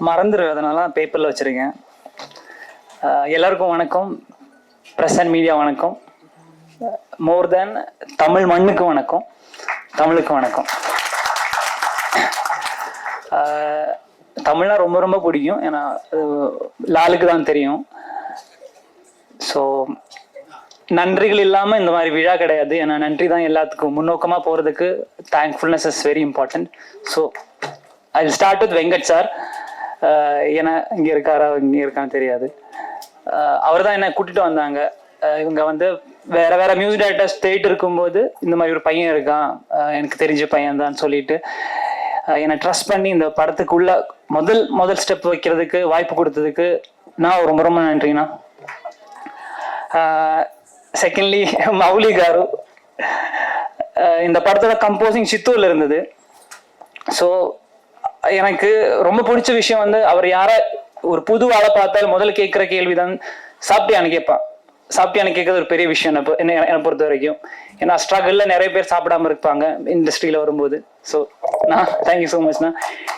மறந்துடும், அதனால பேப்பரில் வச்சுருக்கேன். எல்லாருக்கும் வணக்கம். ப்ரெஸ் அண்ட் மீடியா வணக்கம். மோர் தேன் தமிழ் மண்ணுக்கு வணக்கம், தமிழுக்கு வணக்கம். தமிழ்னா ரொம்ப ரொம்ப பிடிக்கும், ஏன்னா லாலுக்கு தான் தெரியும். ஸோ நன்றிகள் இல்லாமல் இந்த மாதிரி விழா கிடையாது. ஏன்னா நன்றி தான் எல்லாத்துக்கும் முன்னோக்கமாக போகிறதுக்கு. Thankfulness is very important. So I will start with Venkat sir. ஏன்னா இங்கே இருக்காரா இங்கே இருக்கான்னு தெரியாது. அவர் தான் என்னை கூட்டிகிட்டு வந்தாங்க. இவங்க வந்து வேற வேற மியூசிக் டைரக்டர்ஸ் தேடிட்டு இருக்கும்போது இந்த மாதிரி ஒரு பையன் இருக்கான், எனக்கு தெரிஞ்ச பையன் தான் சொல்லிட்டு என்னை ட்ரஸ்ட் பண்ணி இந்த படத்துக்குள்ள முதல் ஸ்டெப் வைக்கிறதுக்கு வாய்ப்பு கொடுத்ததுக்கு நான் ரொம்ப ரொம்ப நன்றிண்ணா. Secondly Mouli car. இந்த படத்தோட கம்போசிங் சித்தூர்ல இருந்தது. ஸோ எனக்கு ரொம்ப பிடிச்ச விஷயம் வந்து, அவர் ஒரு புது ஆளை பார்த்தால் முதல்ல கேட்குற கேள்விதான் சாப்பிட்டியான்னு கேட்பான். சாப்பிட்டியான்னு கேட்கறது ஒரு பெரிய விஷயம் என்னை பொறுத்த வரைக்கும். ஏன்னா ஸ்ட்ரகிள்ல நிறைய பேர் சாப்பிடாம இருப்பாங்க இண்டஸ்ட்ரியில வரும்போது. ஸோ நான் தேங்க்யூ ஸோ மச்ண்ணா.